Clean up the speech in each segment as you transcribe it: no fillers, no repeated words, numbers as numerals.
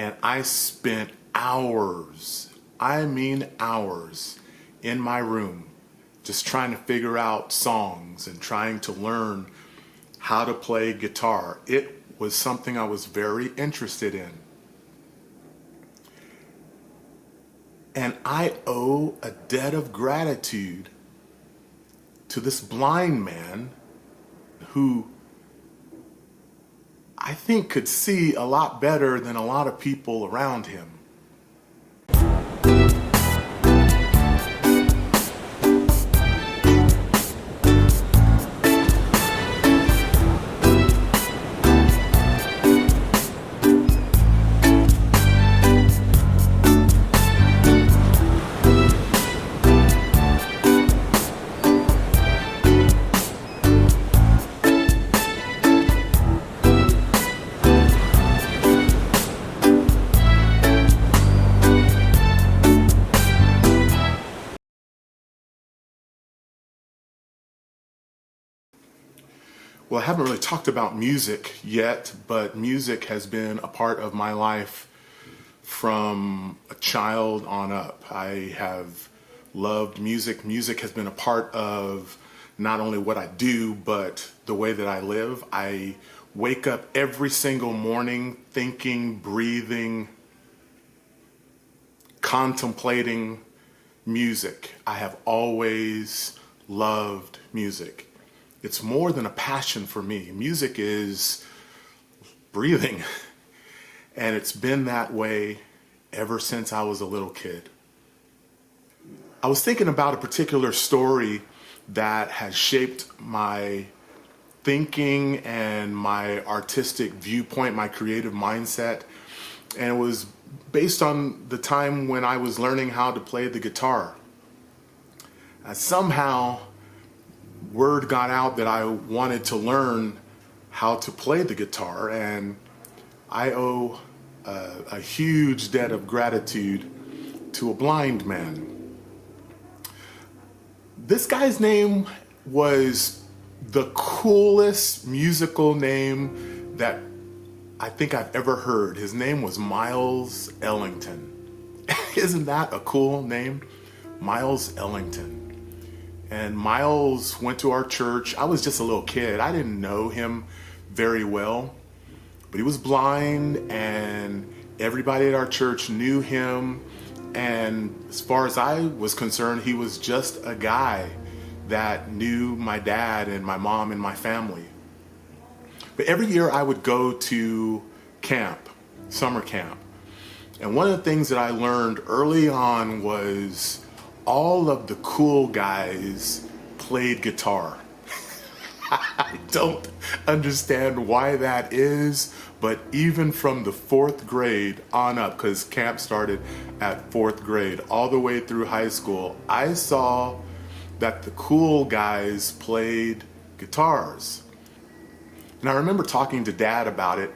And I spent hours, I mean hours, in my room just trying to figure out songs and trying to learn how to play guitar. It was something I was very interested in. And I owe a debt of gratitude to this blind man who I think could see a lot better than a lot of people around him. Well, I haven't really talked about music yet, but music has been a part of my life from a child on up. I have loved music. Music has been a part of not only what I do, but the way that I live. I wake up every single morning thinking, breathing, contemplating music. I have always loved music. It's more than a passion for me. Music is breathing, and it's been that way ever since I was a little kid. I was thinking about a particular story that has shaped my thinking and my artistic viewpoint, my creative mindset, and it was based on the time when I was learning how to play the guitar. Somehow, word got out that I wanted to learn how to play the guitar, and I owe a huge debt of gratitude to a blind man. This guy's name was the coolest musical name that I think I've ever heard. His name was Miles Ellington. Isn't that a cool name? Miles Ellington. And Miles went to our church. I was just a little kid. I didn't know him very well, but he was blind, and everybody at our church knew him. And as far as I was concerned, he was just a guy that knew my dad and my mom and my family. But every year I would go to camp, summer camp. And one of the things that I learned early on was all of the cool guys played guitar. I don't understand why that is, but even from the 4th grade on up, because camp started at 4th grade, all the way through high school, I saw that the cool guys played guitars. And I remember talking to Dad about it,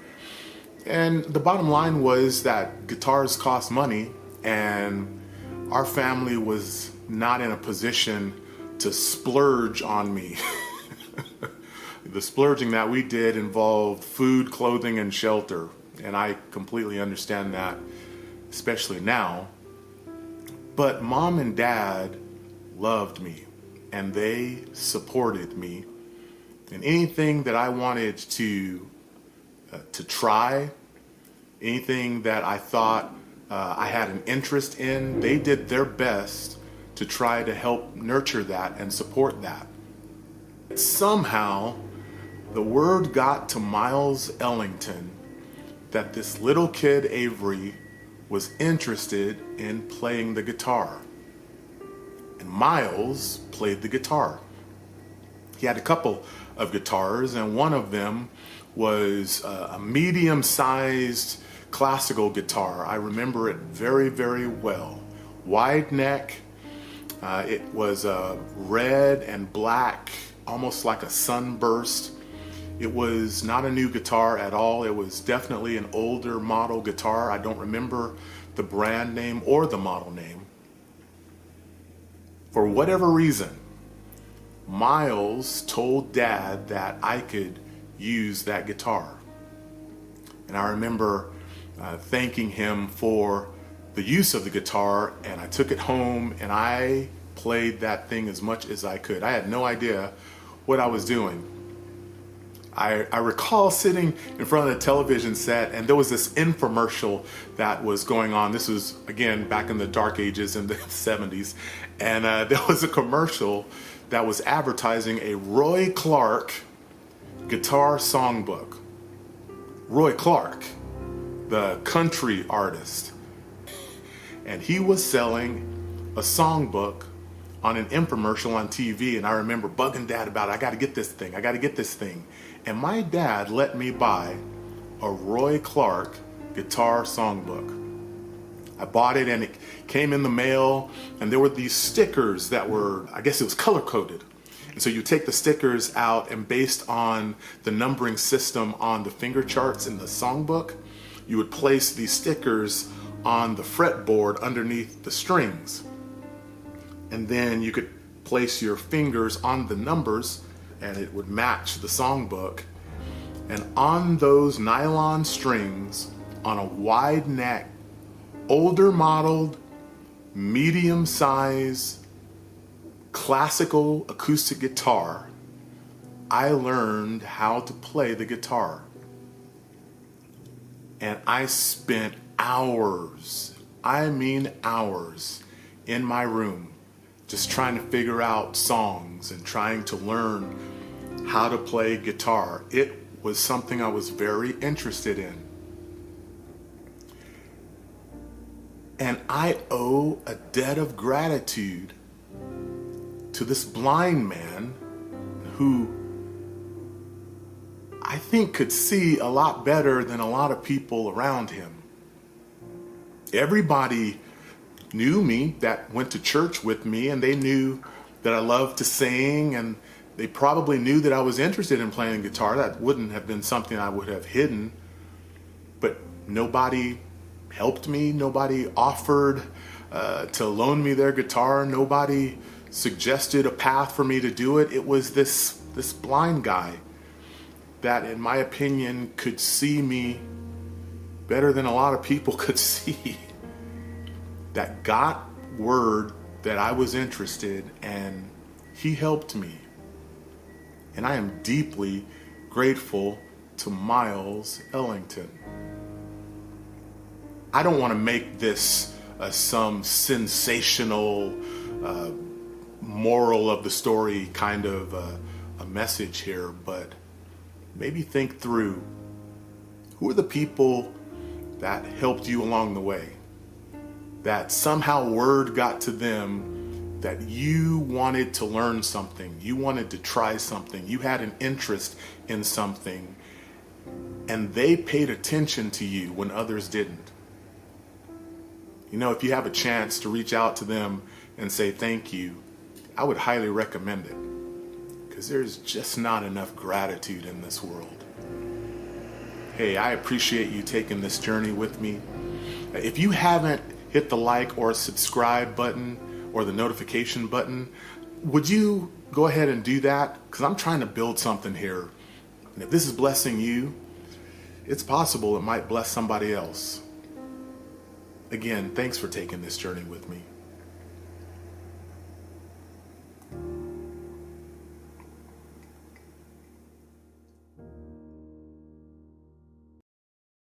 and the bottom line was that guitars cost money, and our family was not in a position to splurge on me. The splurging that we did involved food, clothing, and shelter, and I completely understand that, especially now. But Mom and Dad loved me, and they supported me. And anything that I wanted to try, anything that I thought I had an interest in, they did their best to try to help nurture that and support that. Somehow, the word got to Miles Ellington that this little kid, Avery, was interested in playing the guitar. And Miles played the guitar. He had a couple of guitars, and one of them was a medium-sized classical guitar. I remember it very, very well. Wide neck. It was red and black, almost like a sunburst. It was not a new guitar at all. It was definitely an older model guitar. I don't remember the brand name or the model name. For whatever reason, Miles told Dad that I could use that guitar. And I remember thanking him for the use of the guitar, and I took it home and I played that thing as much as I could. I had no idea what I was doing. I recall sitting in front of the television set, and there was this infomercial that was going on. This was, again, back in the dark ages in the 70s. And there was a commercial that was advertising a Roy Clark guitar songbook. Roy Clark, the country artist. And he was selling a songbook on an infomercial on TV, and I remember bugging Dad about it. I got to get this thing. And my dad let me buy a Roy Clark guitar songbook. I bought it and it came in the mail, and there were these stickers that were, I guess it was color coded. And so you take the stickers out, and based on the numbering system on the finger charts in the songbook, you would place these stickers on the fretboard underneath the strings. And then you could place your fingers on the numbers and it would match the songbook. And on those nylon strings, on a wide neck, older modeled, medium size, classical acoustic guitar, I learned how to play the guitar. And I spent hours, I mean hours, in my room just trying to figure out songs and trying to learn how to play guitar. It was something I was very interested in. And I owe a debt of gratitude to this blind man who I think could see a lot better than a lot of people around him. Everybody knew me that went to church with me, and they knew that I loved to sing, and they probably knew that I was interested in playing guitar. That wouldn't have been something I would have hidden. But nobody helped me. Nobody offered to loan me their guitar. Nobody suggested a path for me to do it. It was this blind guy that, in my opinion, could see me better than a lot of people could see, that got word that I was interested, and he helped me. And I am deeply grateful to Miles Ellington. I don't want to make this some sensational moral of the story kind of a message here, but maybe think through, who are the people that helped you along the way? That somehow word got to them that you wanted to learn something, you wanted to try something, you had an interest in something, and they paid attention to you when others didn't. You know, if you have a chance to reach out to them and say thank you, I would highly recommend it, because there's just not enough gratitude in this world. Hey, I appreciate you taking this journey with me. If you haven't hit the like or subscribe button or the notification button, would you go ahead and do that? Because I'm trying to build something here. And if this is blessing you, it's possible it might bless somebody else. Again, thanks for taking this journey with me.